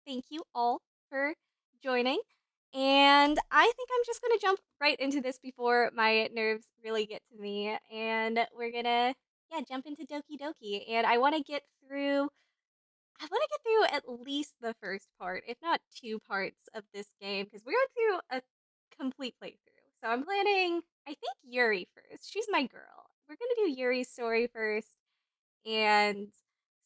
thank you all for joining. And I think I'm just gonna jump right into this before my nerves really get to me. And we're gonna, yeah, jump into Doki Doki. And I want to get through at least the first part, if not two parts of this game, because we're going through a complete playthrough. So I'm planning, I think, Yuri first. She's my girl. We're gonna do Yuri's story first and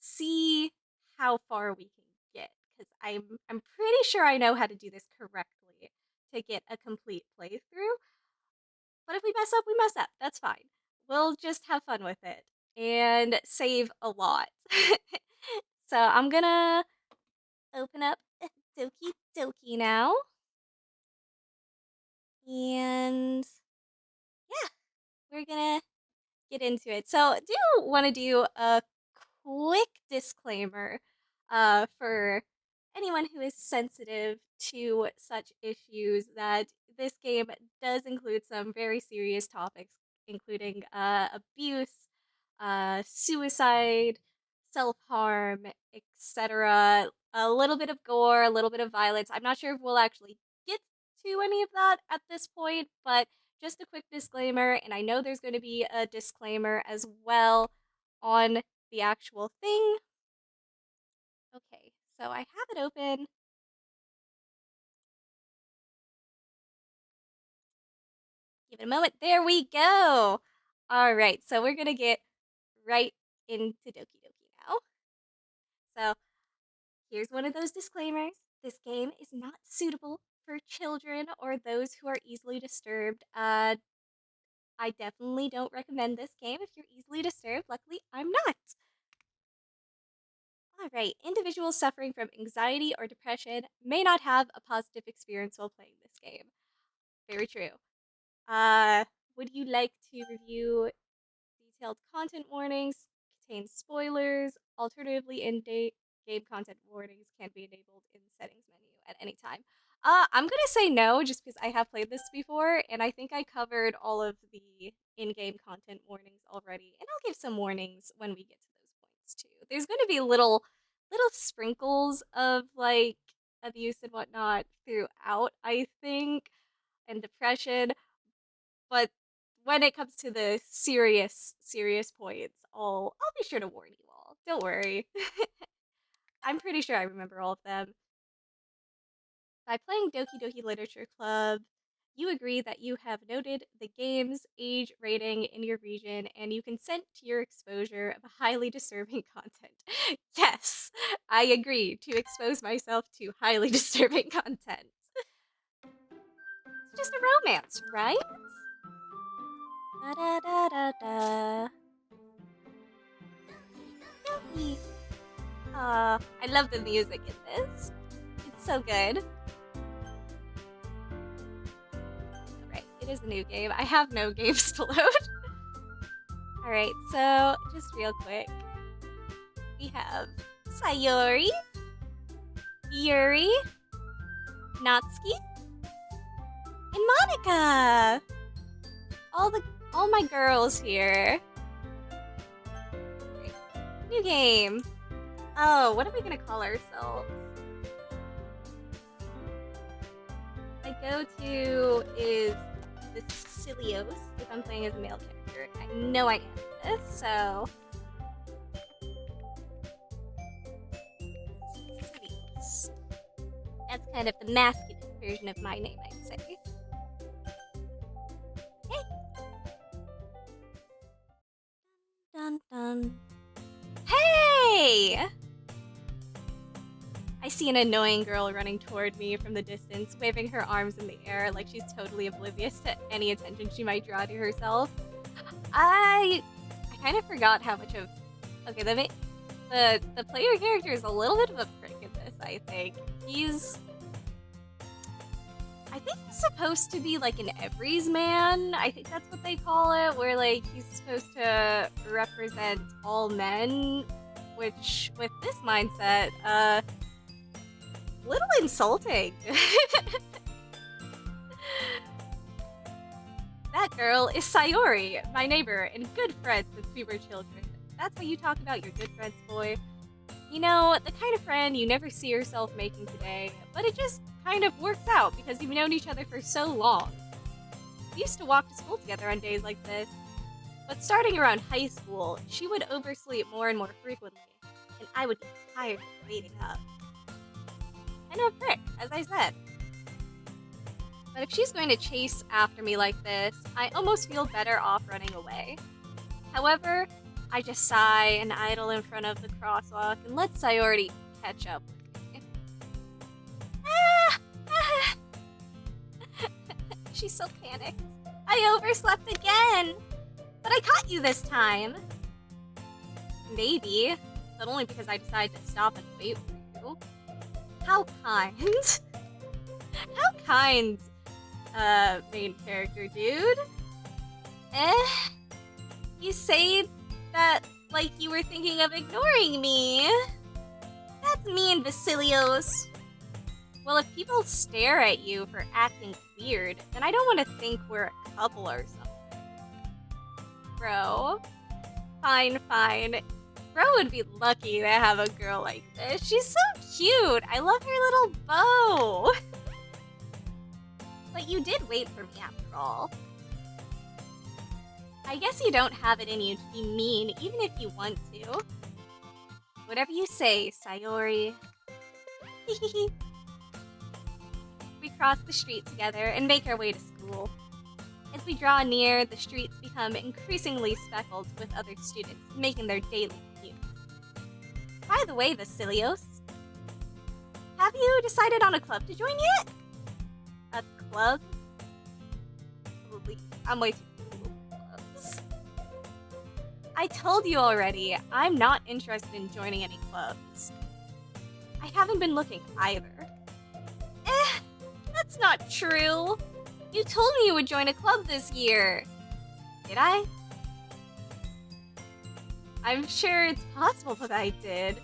see how far we can get, because I'm pretty sure I know how to do this correctly to get a complete playthrough. But if we mess up, we mess up. That's fine. We'll just have fun with it and save a lot. So I'm gonna open up Doki Doki now. And yeah, we're gonna get into it. So I do want to do a quick disclaimer for anyone who is sensitive to such issues that this game does include some very serious topics, including abuse, suicide, self harm, etc. A little bit of gore, a little bit of violence. I'm not sure if we'll actually get to any of that at this point, but just a quick disclaimer, and I know there's going to be a disclaimer as well on the actual thing. Okay, so I have it open. Give it a moment. There we go. All right, so we're going to get right into Doki Doki now. So here's one of those disclaimers. This game is not suitable for children or those who are easily disturbed. I definitely don't recommend this game if you're easily disturbed. Luckily, I'm not. All right, individuals suffering from anxiety or depression may not have a positive experience while playing this game. Very true. Uh, would you like to review detailed content warnings? Contain spoilers. Alternatively, in-game content warnings can be enabled in the settings menu at any time. I'm gonna say no, just because I have played this before, and I think I covered all of the in-game content warnings already, and I'll give some warnings when we get to those points too. There's gonna be little sprinkles of like abuse and whatnot throughout, I think, and depression, but when it comes to the serious points, I'll be sure to warn you all. Don't worry. I'm pretty sure I remember all of them. By playing Doki Doki Literature Club, you agree that you have noted the game's age rating in your region and you consent to your exposure of highly disturbing content. Yes, I agree to expose myself to highly disturbing content. It's just a romance, right? Da da da da da. Doki. I love the music in this. It's so good. Alright, it is a new game. I have no games to load. Alright, so just real quick. We have Sayori, Yuri, Natsuki, and Monica! All my girls here. Great. New game. Oh, what are we gonna call ourselves? My go-to is the Cilios if I'm playing as a male character. I know I am this, so Cilios. That's kind of the masculine version of my name, I'd say. Okay. Dun dun. Hey! I see an annoying girl running toward me from the distance, waving her arms in the air like she's totally oblivious to any attention she might draw to herself. I kind of forgot how much of... Okay, the player character is a little bit of a prick in this, I think. I think he's supposed to be like an Everys man. I think that's what they call it, where like he's supposed to represent all men, which with this mindset, little insulting. That girl is Sayori, my neighbor and good friend since we were children. That's how you talk about your good friends, boy. You know, the kind of friend you never see yourself making today, but it just kind of works out because you've known each other for so long. We used to walk to school together on days like this, but starting around high school, she would oversleep more and more frequently, and I would get tired of waiting up. I know a prick, as I said. But if she's going to chase after me like this, I almost feel better off running away. However, I just sigh and idle in front of the crosswalk and let Sayori catch up with me. She's so panicked. I overslept again! But I caught you this time! Maybe, but only because I decided to stop and wait for you. How kind. How kind, main character dude. You say that like you were thinking of ignoring me. That's mean, Vasilios. Well, if people stare at you for acting weird, then I don't want to think we're a couple or something. Bro. Fine. Bro would be lucky to have a girl like this. She's so cute. I love her little bow. But you did wait for me after all. I guess you don't have it in you to be mean, even if you want to. Whatever you say, Sayori. We cross the street together and make our way to school. As we draw near, the streets become increasingly speckled with other students making their daily commute. By the way, Vasilios, have you decided on a club to join yet? A club? I'm way too cool for clubs. I told you already, I'm not interested in joining any clubs. I haven't been looking either. That's not true. You told me you would join a club this year. Did I? I'm sure it's possible that I did.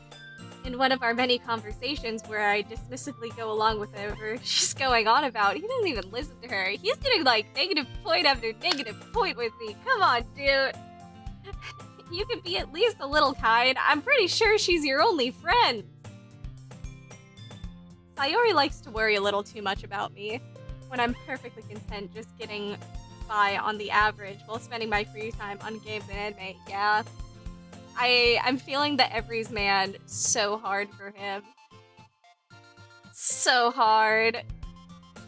In one of our many conversations where I dismissively go along with whatever she's going on about, he doesn't even listen to her. He's getting like negative point after negative point with me. Come on, dude. You could be at least a little kind. I'm pretty sure she's your only friend. Sayori likes to worry a little too much about me, when I'm perfectly content just getting by on the average while spending my free time on games and anime. Yeah. I'm feeling the Every's man so hard for him. So hard.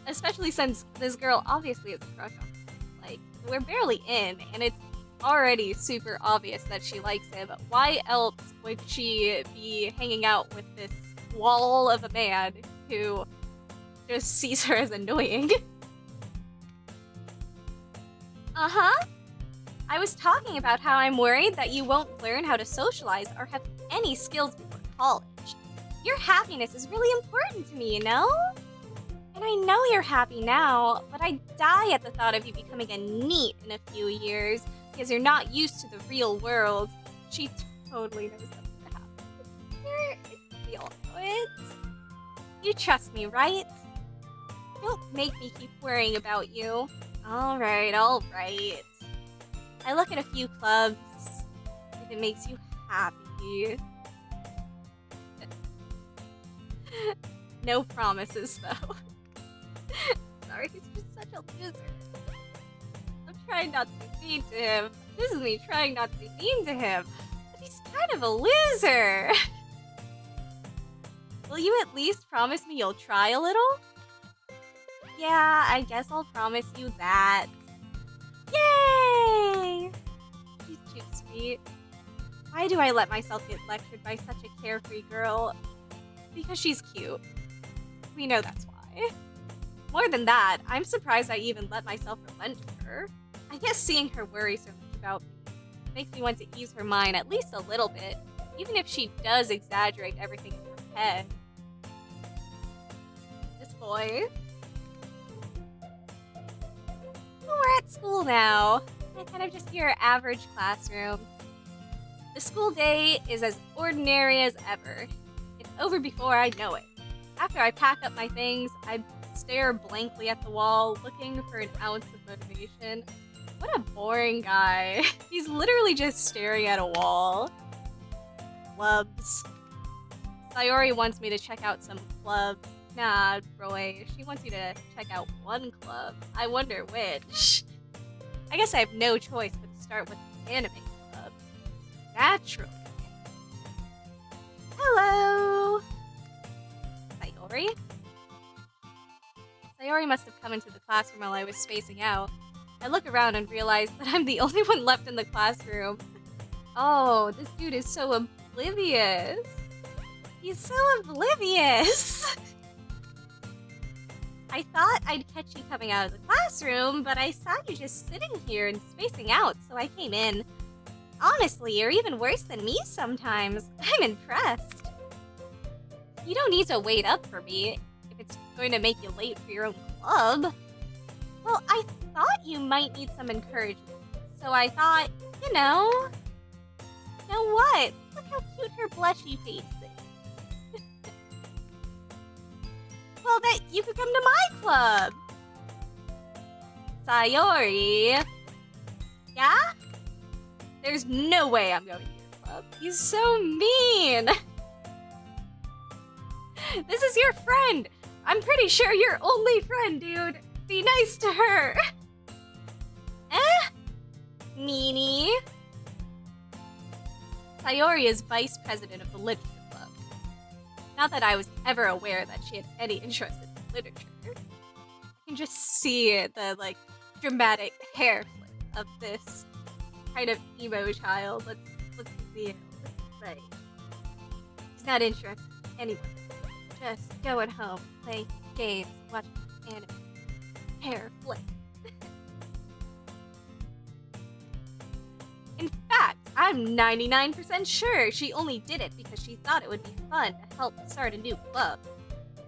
Especially since this girl obviously is a crush on him. Like, we're barely in, and it's already super obvious that she likes him. Why else would she be hanging out with this wall of a man who just sees her as annoying? Uh-huh. I was talking about how I'm worried that you won't learn how to socialize or have any skills before college. Your happiness is really important to me, you know? And I know you're happy now, but I die at the thought of you becoming a NEET in a few years because you're not used to the real world. She totally knows that's gonna happen. We all know it. You trust me, right? Don't make me keep worrying about you. Alright. I look at a few clubs if it makes you happy. No promises, though. Sorry, he's just such a loser. I'm trying not to be mean to him. This is me trying not to be mean to him. But he's kind of a loser. Will you at least promise me you'll try a little? Yeah, I guess I'll promise you that. Yay! She's too sweet. Why do I let myself get lectured by such a carefree girl? Because she's cute. We know that's why. More than that, I'm surprised I even let myself relent to her. I guess seeing her worry so much about me makes me want to ease her mind at least a little bit, even if she does exaggerate everything in her head. This boy. We're at school now. I kind of just your average classroom. The school day is as ordinary as ever. It's over before I know it. After I pack up my things, I stare blankly at the wall, looking for an ounce of motivation. What a boring guy. He's literally just staring at a wall. Clubs. Sayori wants me to check out some clubs. Nah, Roy, she wants you to check out one club. I wonder which. I guess I have no choice but to start with the anime club. Naturally. Hello! Sayori? Sayori must have come into the classroom while I was spacing out. I look around and realize that I'm the only one left in the classroom. Oh, this dude is so oblivious. He's so oblivious. I thought I'd catch you coming out of the classroom, but I saw you just sitting here and spacing out, so I came in. Honestly, you're even worse than me sometimes. I'm impressed. You don't need to wait up for me if it's going to make you late for your own club. Well, I thought you might need some encouragement, so I thought, you know what? Look how cute her blushy face is. Well, that you could come to my club. Sayori. Yeah? There's no way I'm going to your club. He's so mean. This is your friend. I'm pretty sure your only friend, dude. Be nice to her. Meanie. Sayori is vice president of the literature club. Not that I was ever aware that she had any interest in literature. I can just see the, dramatic hair flip of this kind of emo child. Let's see it. Let's say. He's not interested in anyone. Just going home, playing games, watching anime. Hair flip. In fact, I'm 99% sure she only did it because she thought it would be fun to help start a new club.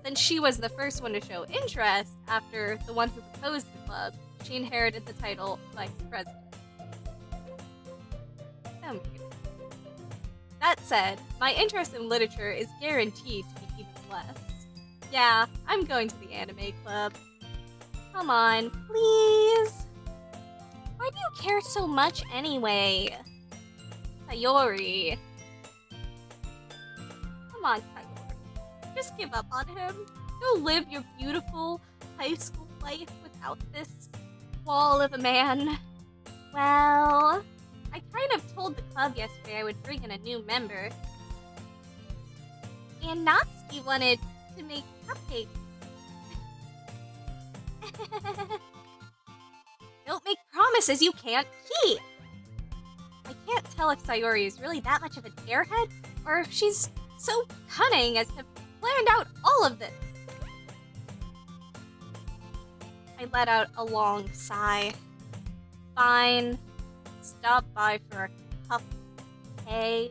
Since she was the first one to show interest after the one who proposed the club, she inherited the title Vice President. So mean. That said, my interest in literature is guaranteed to be even less. Yeah, I'm going to the anime club. Come on, please. Why do you care so much anyway? Sayori. Come on, Sayori. Just give up on him. Go live your beautiful high school life without this wall of a man. Well, I kind of told the club yesterday I would bring in a new member. And Natsuki wanted to make cupcakes. Don't make promises you can't keep! I can't tell if Sayori is really that much of an airhead, or if she's so cunning as to have planned out all of this. I let out a long sigh. Fine. Stop by for a cup of tea.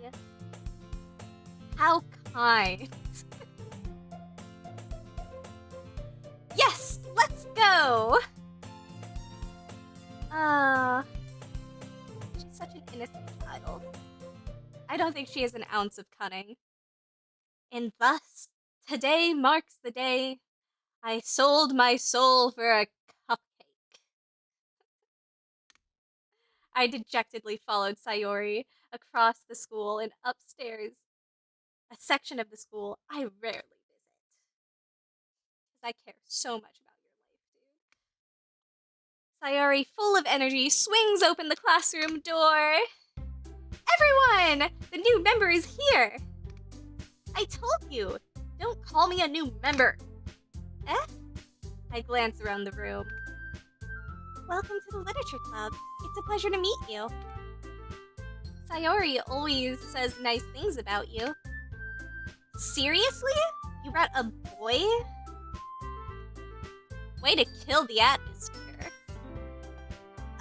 How kind. Yes! Let's go! She's such an innocent child. I don't think she has an ounce of cunning. And thus, today marks the day I sold my soul for a cupcake. I dejectedly followed Sayori across the school and upstairs, a section of the school I rarely visit. Because I care so much about your life, dude. Sayori, full of energy, swings open the classroom door. Everyone! The new member is here! I told you, don't call me a new member. I glance around the room. Welcome to the Literature Club. It's a pleasure to meet you. Sayori always says nice things about you. Seriously? You brought a boy? Way to kill the atmosphere.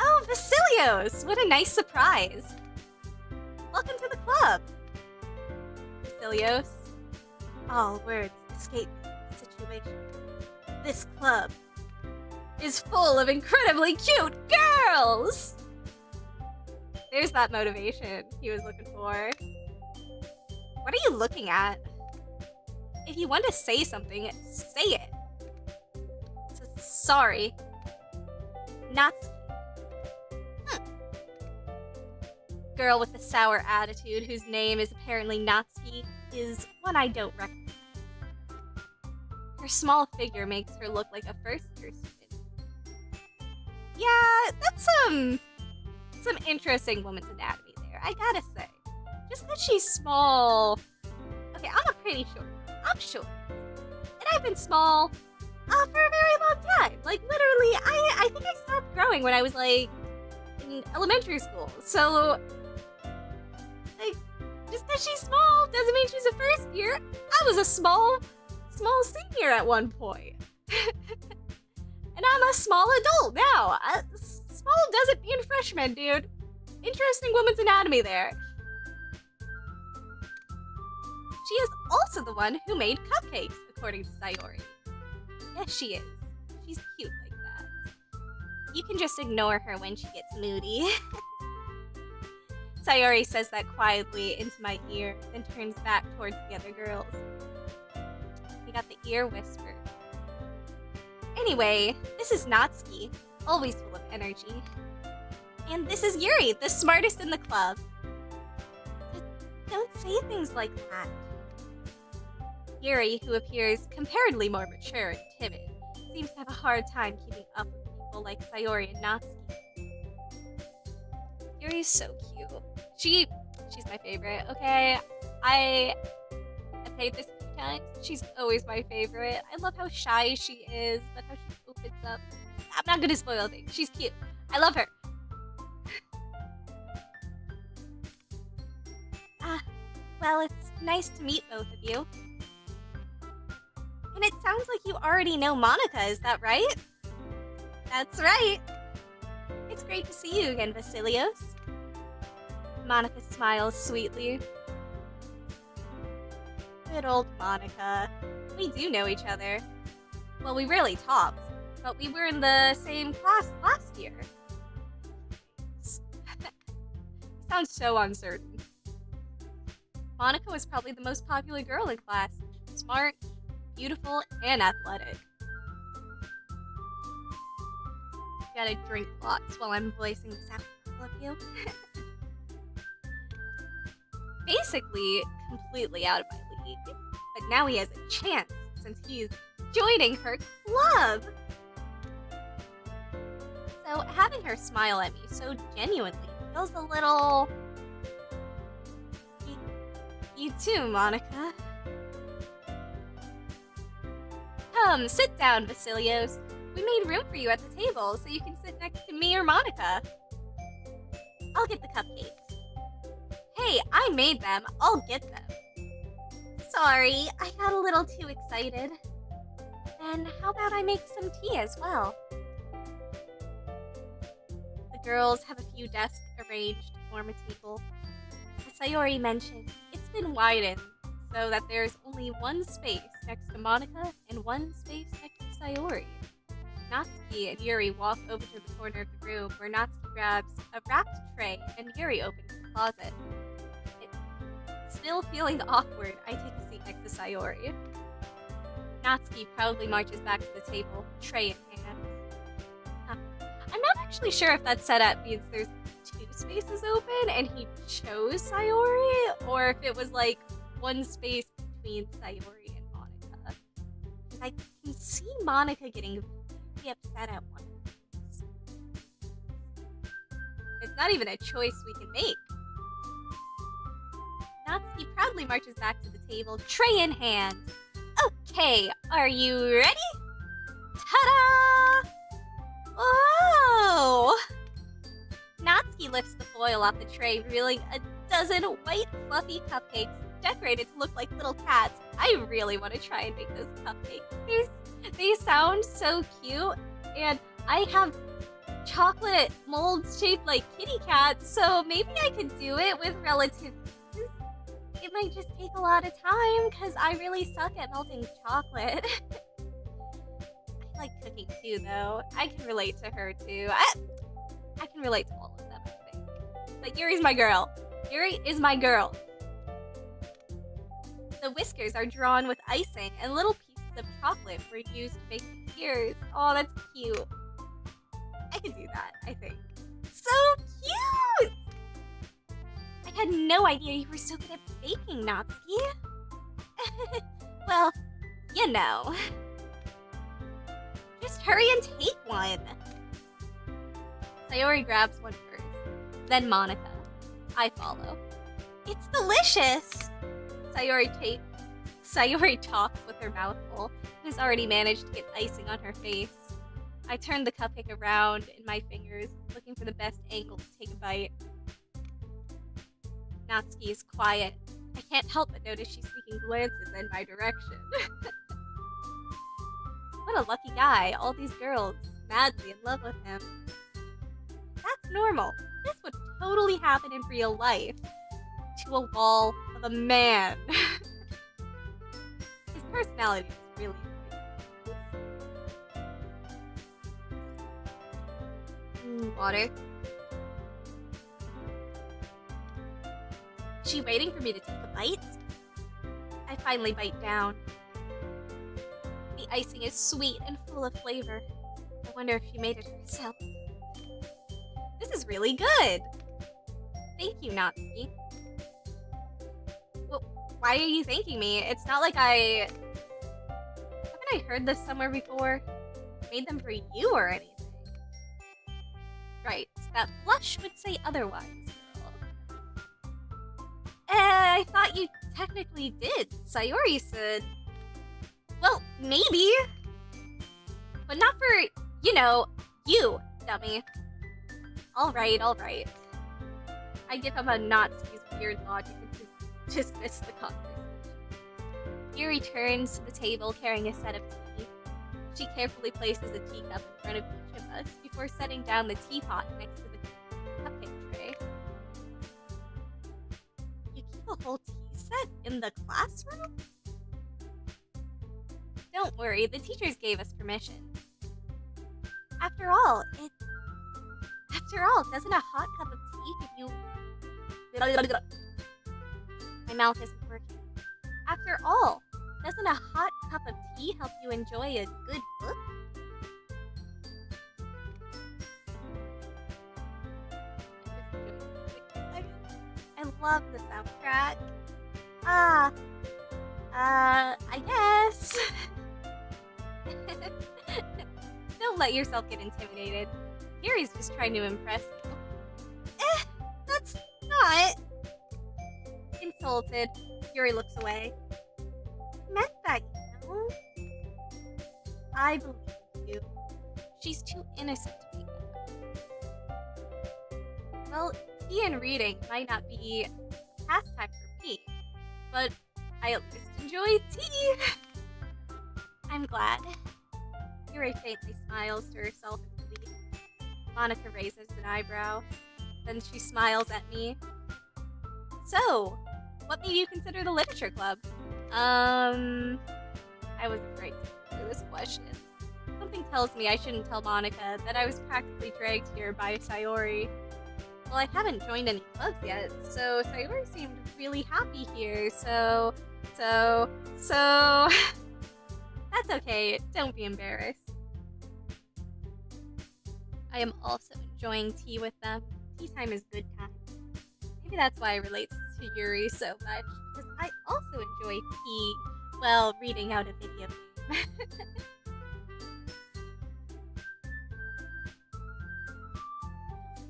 Oh, Vasilios! What a nice surprise. Welcome to the club. Vasilios. All words escape the situation. This club is full of incredibly cute girls! There's that motivation he was looking for. What are you looking at? If you want to say something, say it. Sorry. Natsuki. Girl with the sour attitude whose name is apparently Natsuki is one I don't recognize. Her small figure makes her look like a first-year student. Yeah, that's some interesting woman's anatomy there, I gotta say. Just because she's small... Okay, I'm a pretty short. I'm short. And I've been small for a very long time. Like, literally, I think I stopped growing when I was, like, in elementary school. So, like, just because she's small doesn't mean she's a first year. I was a small senior at one point. And I'm a small adult now. Small doesn't mean freshman, dude. Interesting woman's anatomy there. She is also the one who made cupcakes, according to Sayori. Yes, she is. She's cute like that. You can just ignore her when she gets moody. Sayori says that quietly into my ear, then turns back towards the other girls. We got the ear whisper. Anyway, this is Natsuki, always full of energy. And this is Yuri, the smartest in the club. But don't say things like that. Yuri, who appears comparatively more mature and timid, seems to have a hard time keeping up with people like Sayori and Natsuki. Yuri's so cute. She's my favorite, okay? I played this a few times. She's always my favorite. I love how shy she is, but how she opens up. I'm not gonna spoil things. She's cute. I love her. Well, it's nice to meet both of you. And it sounds like you already know Monika, is that right? That's right. It's great to see you again, Vasilios. Monika smiles sweetly. Good old Monika. We do know each other. Well, we rarely talked, but we were in the same class last year. Sounds so uncertain. Monika was probably the most popular girl in class. Smart, beautiful, and athletic. Gotta drink lots while I'm voicing this out to all of you. Basically, completely out of my league. But now he has a chance, since he's joining her club! So, having her smile at me so genuinely feels a little... You too, Monika. Come, sit down, Vasilios. We made room for you at the table, so you can sit next to me or Monika. I'll get the cupcakes. Hey, I made them. I'll get them. Sorry, I got a little too excited. Then how about I make some tea as well? The girls have a few desks arranged to form a table. As Sayori mentioned, it's been widened so that there's only one space next to Monika and one space next to Sayori. Natsuki and Yuri walk over to the corner of the room where Natsuki grabs a wrapped tray and Yuri opens the closet. Still feeling awkward, I take a seat next to Sayori. Natsuki proudly marches back to the table, tray in hand. I'm not actually sure if that setup means there's two spaces open and he chose Sayori, or if it was like one space between Sayori and Monika. Because I can see Monika getting very upset at one of these. It's not even a choice we can make. Natsuki proudly marches back to the table, tray in hand. Okay, are you ready? Ta-da! Oh! Natsuki lifts the foil off the tray, revealing a dozen white, fluffy cupcakes decorated to look like little cats. I really want to try and make those cupcakes. They sound so cute, and I have chocolate molds shaped like kitty cats, so maybe I could do it with relative ease. It might just take a lot of time, because I really suck at melting chocolate. I like cooking too, though. I can relate to her too. I can relate to all of them, I think. But Yuri's my girl. Yuri is my girl. The whiskers are drawn with icing, and little pieces of chocolate were used to make the ears. Oh, that's cute. I could do that, I think. So cute! I had no idea you were so good at baking, Natsuki. Well, you know. Just hurry and take one. Sayori grabs one first, then Monica. I follow. It's delicious! Sayori talks with her mouth full and has already managed to get icing on her face. I turn the cupcake around in my fingers, looking for the best angle to take a bite. Natsuki is quiet. I can't help but notice she's sneaking glances in my direction. What a lucky guy, all these girls madly in love with him. That's normal. This would totally happen in real life. To a wall of a man. His personality is really nice. Water. Is she waiting for me to take a bite? I finally bite down. The icing is sweet and full of flavor. I wonder if she made it herself. This is really good! Thank you, Natsuki. Well, why are you thanking me? It's not like I... Haven't I heard this somewhere before? Made them for you or anything? Right, that blush would say otherwise, girl. I thought you technically did. Sayori said... Well, maybe. But not for, you, dummy. Alright. I give him a Natsuki's weird logic and dismiss the conversation. Yuri turns to the table carrying a set of tea. She carefully places a teacup in front of each of us before setting down the teapot next to the cupcake tray. You keep a whole tea set in the classroom? Don't worry, the teachers gave us permission. After all, doesn't a hot cup of tea give you... My mouth isn't working. After all, doesn't a hot cup of tea help you enjoy a good book? I love the soundtrack. I guess. Don't let yourself get intimidated. Yuri's just trying to impress you. That's not... Insulted, Yuri looks away. I meant that, you know? I believe you. She's too innocent to be that. Well, tea and reading might not be pastime for me, but I at least enjoy tea. I'm glad. Yuri faintly smiles to herself in relief. Monica raises an eyebrow. Then she smiles at me. So, what made you consider the literature club? I was afraid to answer this question. Something tells me I shouldn't tell Monica that I was practically dragged here by Sayori. Well, I haven't joined any clubs yet, so Sayori seemed really happy here, so... That's okay, don't be embarrassed. I am also enjoying tea with them. Tea time is good time. Maybe that's why I relate to Yuri so much, because I also enjoy tea while reading out a video game.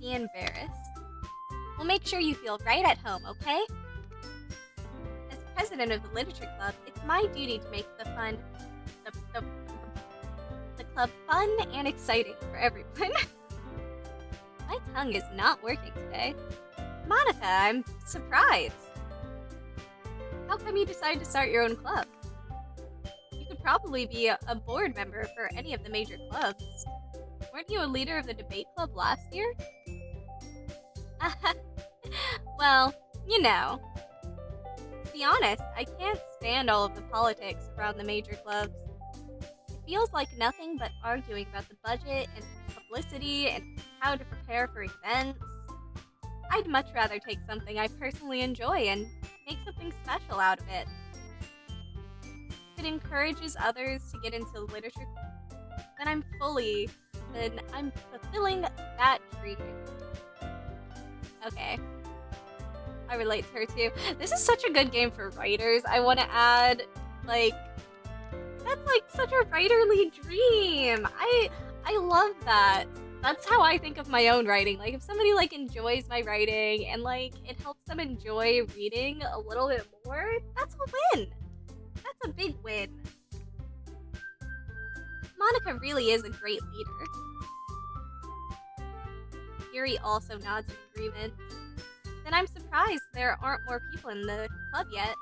Be embarrassed. We'll make sure you feel right at home, okay? As president of the literature club, it's my duty to make the club fun and exciting for everyone. My tongue is not working today. Monica, I'm surprised. How come you decided to start your own club? You could probably be a board member for any of the major clubs. Weren't you a leader of the debate club last year? Well, you know. To be honest, I can't stand all of the politics around the major clubs. It feels like nothing but arguing about the budget and publicity and how to prepare for events. I'd much rather take something I personally enjoy and make something special out of it. If it encourages others to get into literature, then I'm fulfilling that dream. Okay. I relate to her too. This is such a good game for writers. I want to add Like, that's like such a writerly dream. I love that. That's how I think of my own writing. Like, if somebody like enjoys my writing and like it helps them enjoy reading a little bit more, that's a win. That's a big win. Monica really is a great leader. Yuri also nods in agreement. Then I'm surprised there aren't more people in the club yet.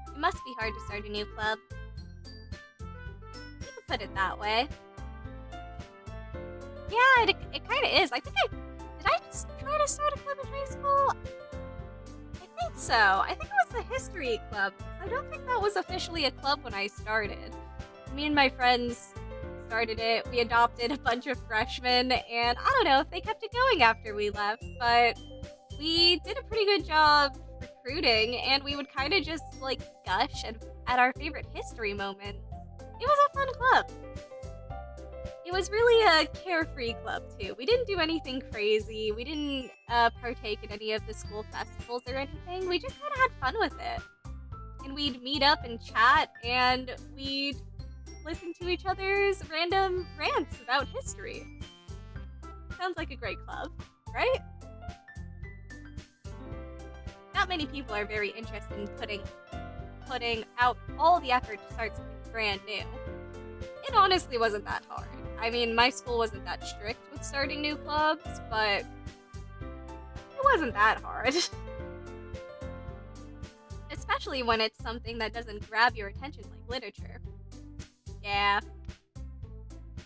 It must be hard to start a new club. You could put it that way. Yeah, it kind of is. Did I just try to start a club in high school? I think so. I think it was the history club. I don't think that was officially a club when I started. Me and my friends started it. We adopted a bunch of freshmen, and I don't know if they kept it going after we left, but we did a pretty good job recruiting, and we would kind of just like gush at our favorite history moments. It was a fun club. It was really a carefree club too. We didn't do anything crazy. We didn't partake in any of the school festivals or anything. We just kind of had fun with it. And we'd meet up and chat, and we'd listen to each other's random rants about history. Sounds like a great club, right? Not many people are very interested in putting out all the effort to start something brand new. It honestly wasn't that hard. I mean, my school wasn't that strict with starting new clubs, but it wasn't that hard. Especially when it's something that doesn't grab your attention like literature. Yeah.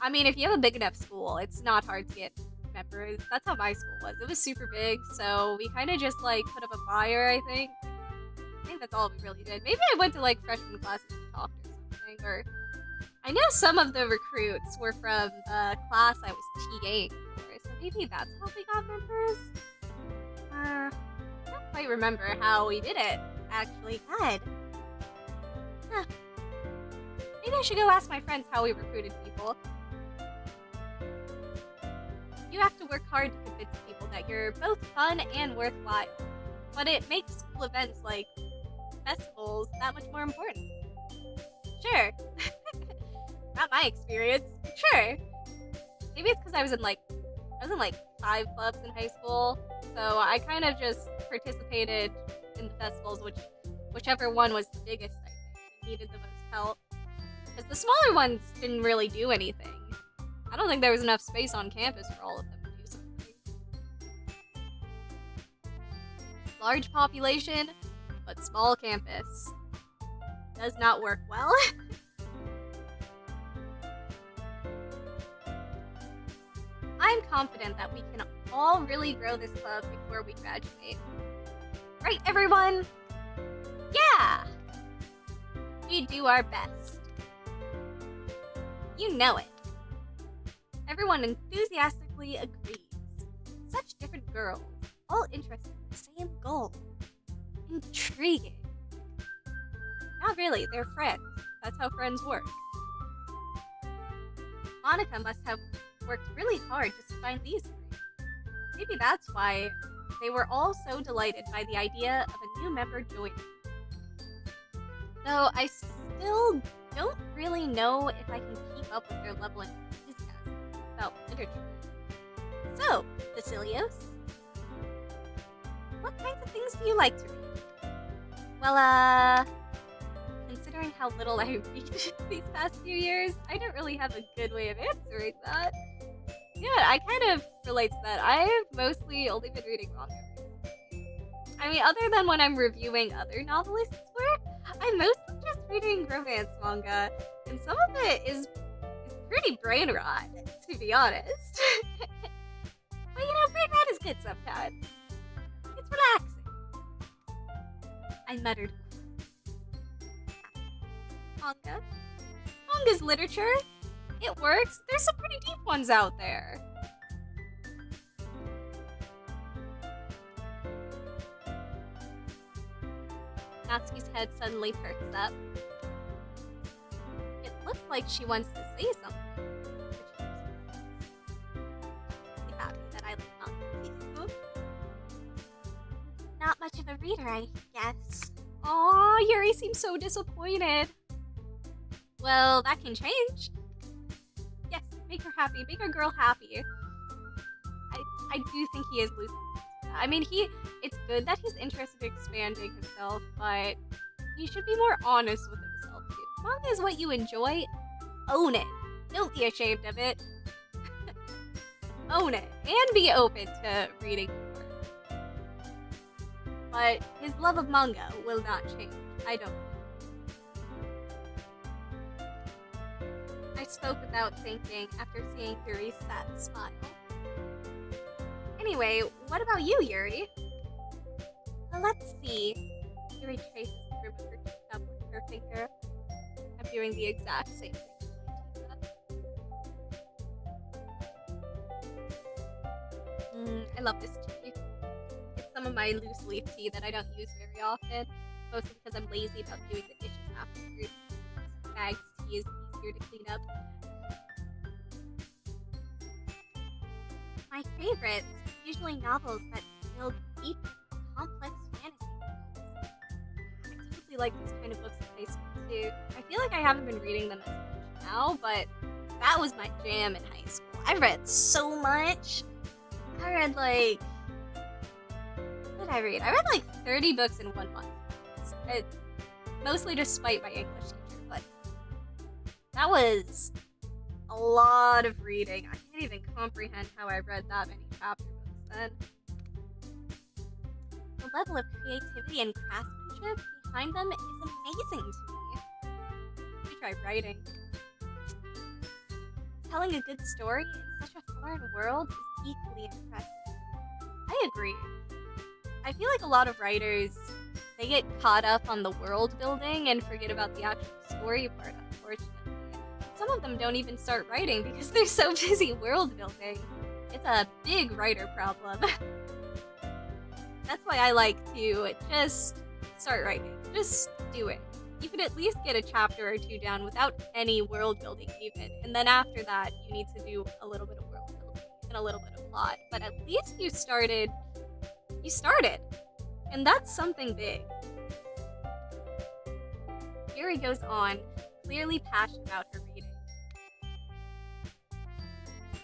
I mean, if you have a big enough school, it's not hard to get members. That's how my school was. It was super big, so we kind of just like put up a flyer, I think. I think that's all we really did. Maybe I went to like freshman classes and talked or something, or I know some of the recruits were from the class I was TAing for, so maybe that's how we got members? I don't quite remember how we did it, actually. God. Huh. Maybe I should go ask my friends how we recruited people. You have to work hard to convince people that you're both fun and worthwhile, but it makes school events like festivals that much more important. Sure. Not my experience. Sure. Maybe it's because I was in like 5 clubs in high school, so I kind of just participated in the festivals, whichever one was the biggest, I think, needed the most help. Because the smaller ones didn't really do anything. I don't think there was enough space on campus for all of them to do something. Large population, but small campus. Does not work well. I'm confident that we can all really grow this club before we graduate. Right, everyone? Yeah! We do our best. You know it. Everyone enthusiastically agrees. Such different girls, all interested in the same goal. Intriguing. Not really, they're friends. That's how friends work. Monica must have worked really hard just to find these 3. Maybe that's why they were all so delighted by the idea of a new member joining. Though I still don't really know if I can keep up with their level of enthusiasm about literature. So, Vasilios, what kinds of things do you like to read? Well, considering how little I read these past few years, I don't really have a good way of answering that. Yeah, I kind of relate to that. I have mostly only been reading manga. I mean, other than when I'm reviewing other novelists' work, I'm mostly just reading romance manga, and some of it is pretty brain rot, to be honest. But you know, brain rot is good sometimes. It's relaxing. I muttered. Manga? Manga's literature. It works. There's some pretty deep ones out there. Natsuki's head suddenly perks up. It looks like she wants to say something. Which is happy that I like manga too. Not much of a reader, I guess. Aw, Yuri seems so disappointed. Well, that can change. Yes, make her happy. Make our girl happy. I do think he is losing. I mean, it's good that he's interested in expanding himself, but he should be more honest with himself, too. As long as what you enjoy, own it. Don't be ashamed of it. Own it. And be open to reading more. But his love of manga will not change. I don't. I spoke without thinking after seeing Yuri's sad smile. Anyway, what about you, Yuri? Well, let's see. Yuri traces the rim of her teacup with her finger. I'm doing the exact same thing with my teacup. I love this tea. It's some of my loose leaf tea that I don't use very often, mostly because I'm lazy about doing the dishes afterwards. Bagged tea is easier to clean up. My favorites, usually novels that build deep, complex fantasy worlds. I totally like these kind of books in high school too. I feel like I haven't been reading them as much now, but that was my jam in high school. I read so much. I read like... What did I read? I read like 30 books in 1 month. Mostly to spite my English teacher, but that was a lot of reading. I can't even comprehend how I read that many chapter books then. The level of creativity and craftsmanship behind them is amazing to me. I should try writing. Telling a good story in such a foreign world is equally impressive. I agree. I feel like a lot of writers, they get caught up on the world building and forget about the actual story part, unfortunately. Some of them don't even start writing because they're so busy world building. It's a big writer problem. That's why I like to just start writing. Just do it. You could at least get a chapter or two down without any world building even. And then after that, you need to do a little bit of world building and a little bit of plot. But at least you started. You started. And that's something big. Yuri goes on, clearly passionate about her reading.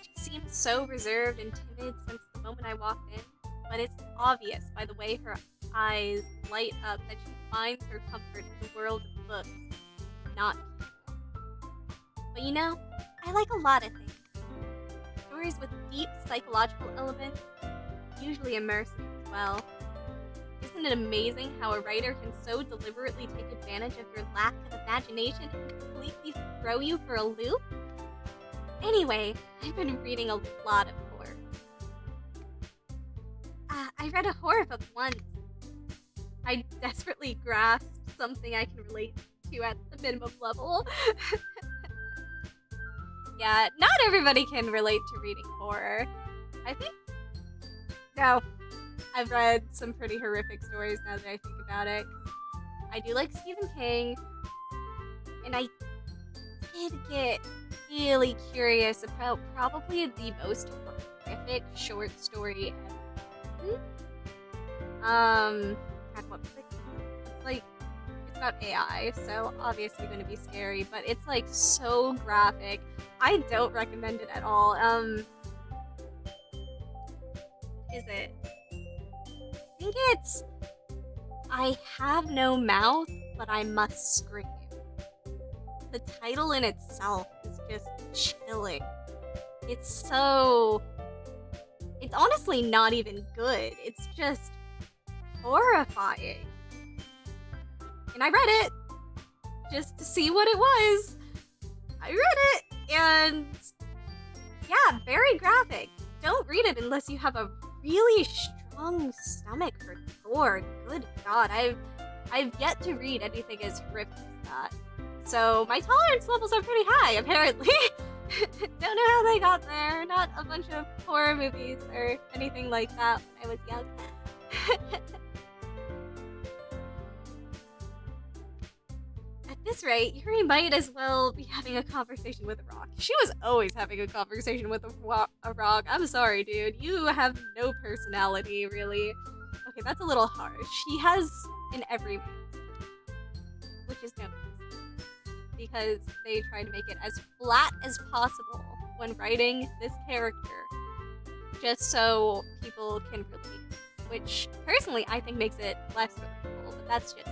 She seemed so reserved and timid since the moment I walked in, but it's obvious by the way her eyes light up that she finds her comfort in the world of books, not people. But you know, I like a lot of things. Stories with deep psychological elements, usually immersive as well. Isn't it amazing how a writer can so deliberately take advantage of your lack of imagination and completely throw you for a loop? Anyway, I've been reading a lot of horror. I read a horror book once. I desperately grasped something I can relate to at the minimum level. Yeah, not everybody can relate to reading horror. I think... No. I've read some pretty horrific stories now that I think about it. I do like Stephen King, and I did get really curious about probably the most horrific short story ever. God, what was it? It's like, it's about AI, so obviously going to be scary, but it's like so graphic. I don't recommend it at all. Is it? I think it's I Have No Mouth, But I Must Scream. The title in itself is just chilling. It's honestly not even good. It's just horrifying. And I read it just to see what it was. I read it, and yeah, very graphic. Don't read it unless you have a really strong stomach for gore. Good God, I've yet to read anything as horrific as that. So my tolerance levels are pretty high, apparently. Don't know how they got there. Not a bunch of horror movies or anything like that when I was young. At this rate, Yuri might as well be having a conversation with a rock. She was always having a conversation with a rock. I'm sorry, dude. You have no personality, really. Okay, that's a little harsh. He has an everyman. which is known because they try to make it as flat as possible when writing this character, just so people can relate, which personally I think makes it less relatable, but that's just...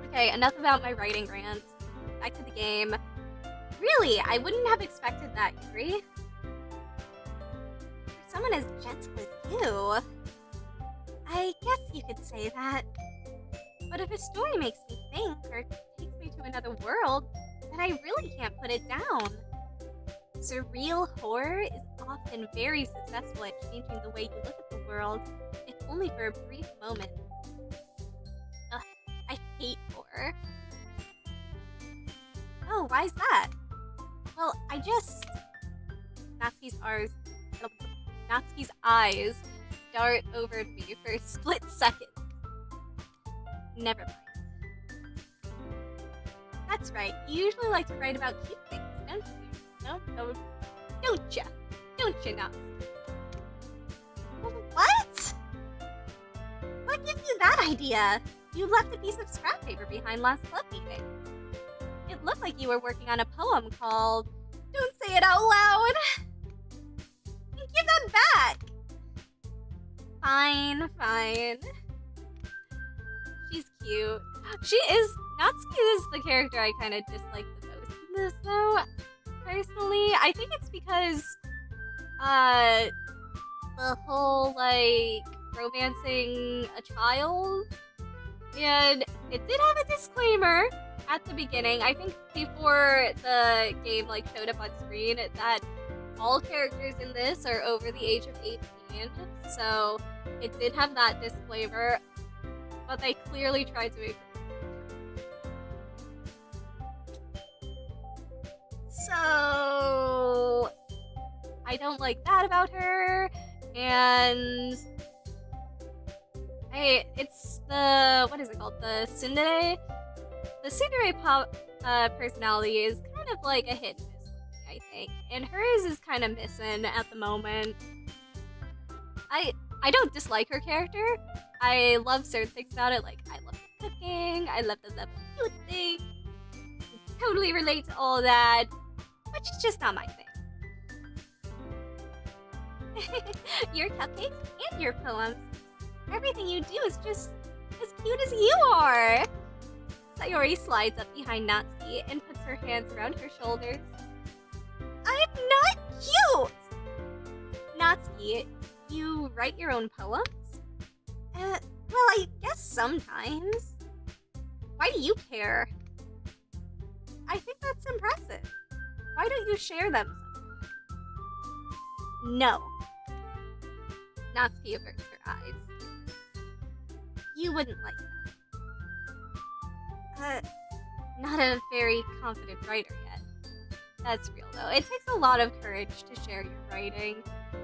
Okay, enough about my writing rant. Back to the game. Really, I wouldn't have expected that, Yuri. For someone as gentle as you, I guess you could say that. But if a story makes me think or takes me to another world, then I really can't put it down. Surreal horror is often very successful at changing the way you look at the world, if only for a brief moment. Ugh, I hate horror. Oh, why's that? Well, Natsuki's eyes dart over to me for a split second. Never mind. That's right, you usually like to write about cute things, don't you? No, don't ya, Natsuki? What? What gives you that idea? You left a piece of scrap paper behind last club meeting. It looked like you were working on a poem called... Don't say it out loud! Give that back! Fine. She's cute. Natsuki is the character I kind of dislike the most in this, though, personally. I think it's because, the whole, romancing a child, and it did have a disclaimer at the beginning, I think before the game, showed up on screen, that all characters in this are over the age of 18, so it did have that disclaimer, but they clearly tried to make it. So I don't like that about her, and it's the, what is it called? The tsundere? The tsundere personality is kind of like a hit and miss with me, I think. And hers is kind of missing at the moment. I don't dislike her character. I love certain things about it, I love the cooking, I love the level of cute things. I totally relate to all that, but it's just not my thing. Your cupcakes and your poems. Everything you do is just as cute as you are. Sayori slides up behind Natsuki and puts her hands around her shoulders. I'm not cute! Natsuki, you write your own poems? Well, I guess sometimes. Why do you care? I think that's impressive. Why don't you share them sometime? No. Natsuki averts her eyes. You wouldn't like that. Not a very confident writer yet. That's real, though. It takes a lot of courage to share your writing.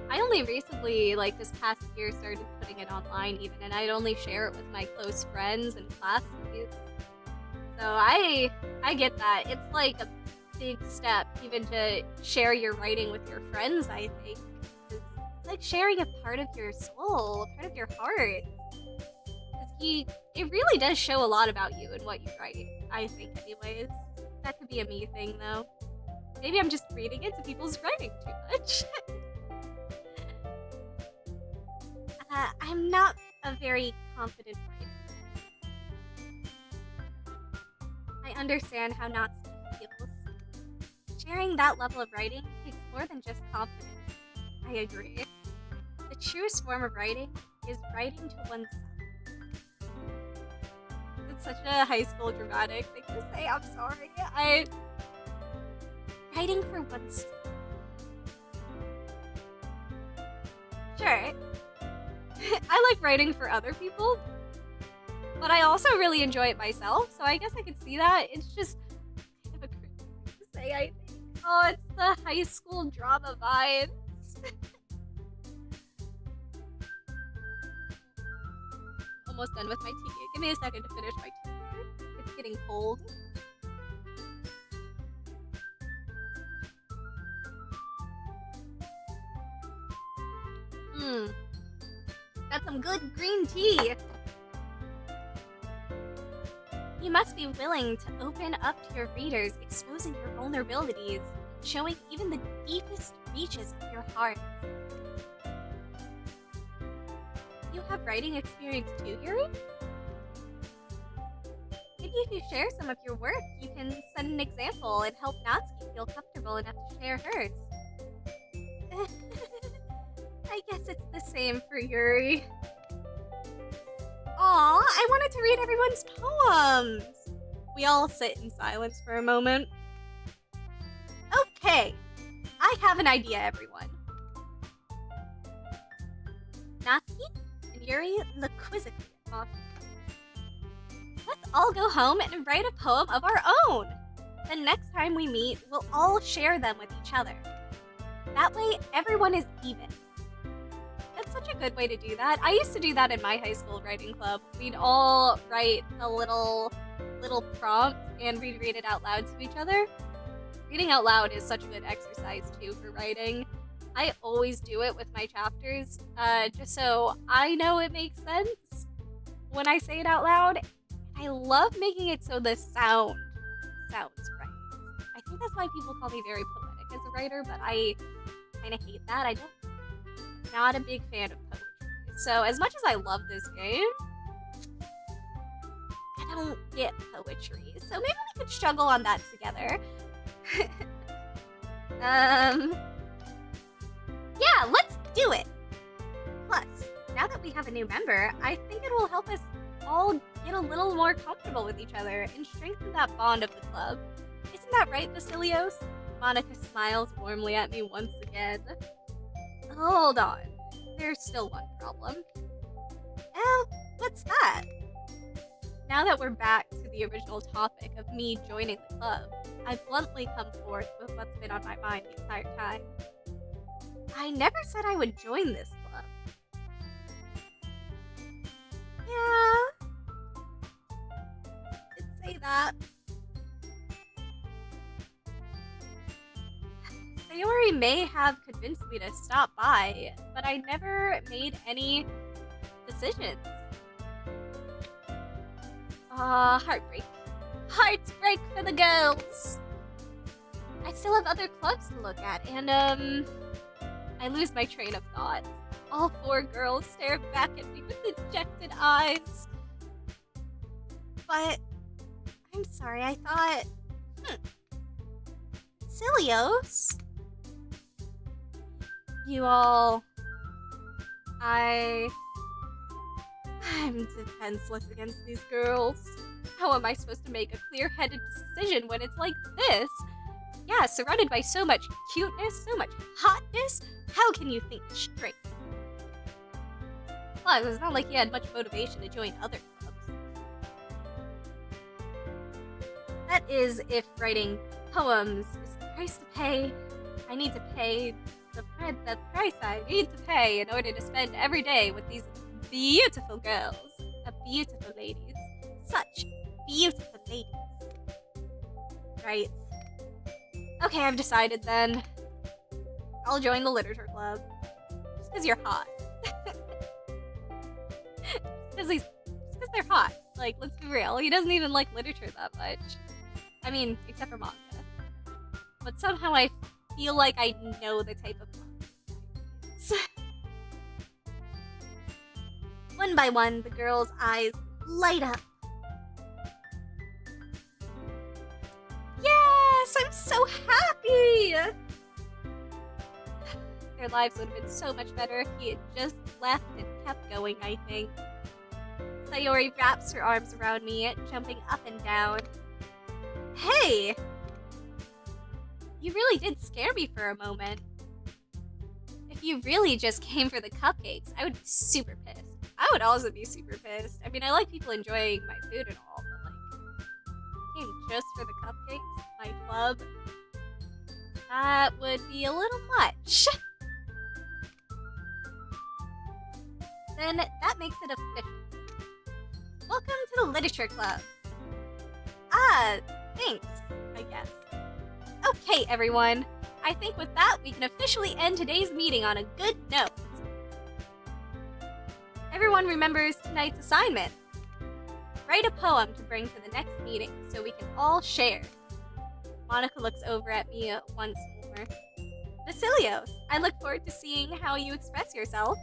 I only recently, this past year, started putting it online even, and I'd only share it with my close friends and classmates. So I get that. It's a big step even to share your writing with your friends, I think. It's like sharing a part of your soul, a part of your heart. It really does show a lot about you and what you write, I think, anyways. That could be a me thing, though. Maybe I'm just reading into people's writing too much. I'm not a very confident writer. I understand how Natsuki feels. Sharing that level of writing takes more than just confidence. I agree. The truest form of writing is writing to oneself. It's such a high school dramatic thing to say, I'm sorry. Writing for oneself. Sure. I like writing for other people, but I also really enjoy it myself, so I guess I could see that. It's just kind of a cringe thing to say, I think. Oh, it's the high school drama vibes. Almost done with my tea. Give me a second to finish my tea. It's getting cold. That's some good green tea. You must be willing to open up to your readers, exposing your vulnerabilities, showing even the deepest reaches of your heart. You have writing experience too, Yuri? Maybe if you share some of your work, you can set an example and help Natsuki feel comfortable enough to share hers. I guess it's the same for Yuri. Aw, I wanted to read everyone's poems! We all sit in silence for a moment. Okay, I have an idea, everyone. Natsuki and Yuri look quizzically at Moshi. Let's all go home and write a poem of our own! The next time we meet, we'll all share them with each other. That way, everyone is even. That's such a good way to do that. I used to do that in my high school writing club. We'd all write a little prompt and we'd read it out loud to each other. Reading out loud is such a good exercise too for writing. I always do it with my chapters, just so I know it makes sense when I say it out loud. I love making it so the sound sounds right. I think that's why people call me very poetic as a writer, but I kind of hate that. Not a big fan of poetry. So as much as I love this game, I don't get poetry. So maybe we could struggle on that together. Yeah, let's do it! Plus, now that we have a new member, I think it will help us all get a little more comfortable with each other and strengthen that bond of the club. Isn't that right, Vasilios? Monica smiles warmly at me once again. Hold on. There's still one problem. What's that? Now that we're back to the original topic of me joining the club, I bluntly come forth with what's been on my mind the entire time. I never said I would join this club. Yeah. Did say that. Sayori may have convinced me to stop by, but I never made any decisions. Heartbreak. Heartbreak for the girls! I still have other clubs to look at, and, I lose my train of thought. All four girls stare back at me with dejected eyes. But, I'm sorry, I thought... Silios? You all... I'm defenseless against these girls. How am I supposed to make a clear-headed decision when it's like this? Yeah, surrounded by so much cuteness, so much hotness, how can you think straight? Plus, it's not like he had much motivation to join other clubs. That is, if writing poems is the price to pay, I need to pay the price I need to pay in order to spend every day with these beautiful girls. Beautiful ladies. Such beautiful ladies. Right. Okay, I've decided then. I'll join the literature club. Just because you're hot. Just because they're hot. Like, let's be real. He doesn't even like literature that much. I mean, except for manga. But somehow I feel like I know the type of manga. One by one, the girls' eyes light up. Yes! I'm so happy! Their lives would have been so much better if he had just left and kept going, I think. Sayori wraps her arms around me, jumping up and down. Hey! You really did scare me for a moment. If you really just came for the cupcakes, I would be super pissed. I would also be super pissed. I mean, I like people enjoying my food and all, but like, came just for the cupcakes, my club, that would be a little much. Then that makes it official. Welcome to the Literature Club. Thanks, I guess. Okay, everyone. I think with that, we can officially end today's meeting on a good note. Everyone remembers tonight's assignment. Write a poem to bring to the next meeting so we can all share. Monica looks over at me once more. Vasilios, I look forward to seeing how you express yourself.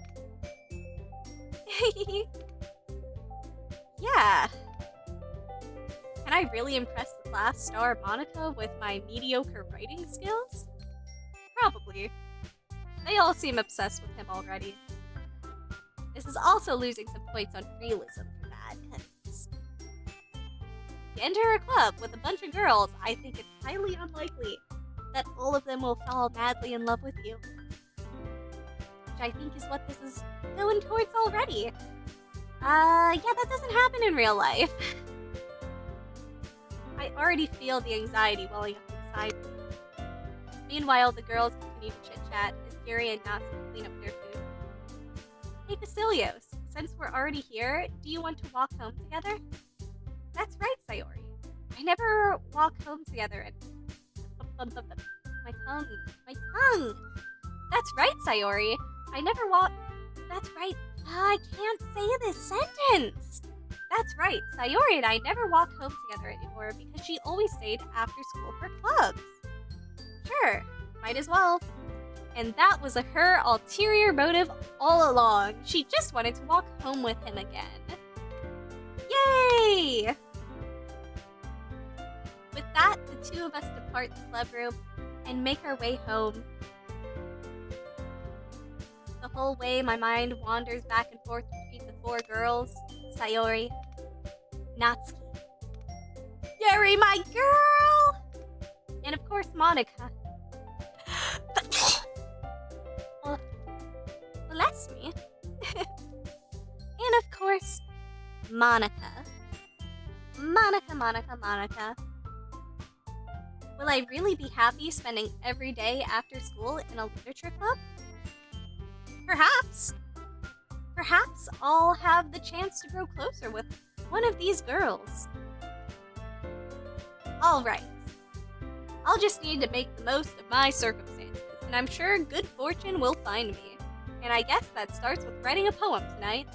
Yeah. Can I really impress the class star Monica with my mediocre writing skills? Probably. They all seem obsessed with him already. This is also losing some points on realism for that, because to enter a club with a bunch of girls, I think it's highly unlikely that all of them will fall madly in love with you. Which I think is what this is going towards already. Yeah, that doesn't happen in real life. I already feel the anxiety welling up inside me. Meanwhile, the girls continue to chit-chat as Yuri and Natsu clean up their food. Hey, Vasilios, since we're already here, do you want to walk home together? That's right, Sayori. I never walk home together and... My tongue! That's right, Sayori. I never walk... That's right. I can't say this sentence. That's right. Sayori and I never walk home together anymore because she always stayed after school for clubs. Sure, might as well. And that was her ulterior motive all along. She just wanted to walk home with him again. Yay! With that, the two of us depart the club room and make our way home. The whole way, my mind wanders back and forth between the four girls, Sayori, Natsuki, Yuri, my girl, and of course Monica. Bless me. And of course, Monica. Monica. Will I really be happy spending every day after school in a literature club? Perhaps. Perhaps I'll have the chance to grow closer with one of these girls. Alright. I'll just need to make the most of my circumstances, and I'm sure good fortune will find me. And I guess that starts with writing a poem tonight.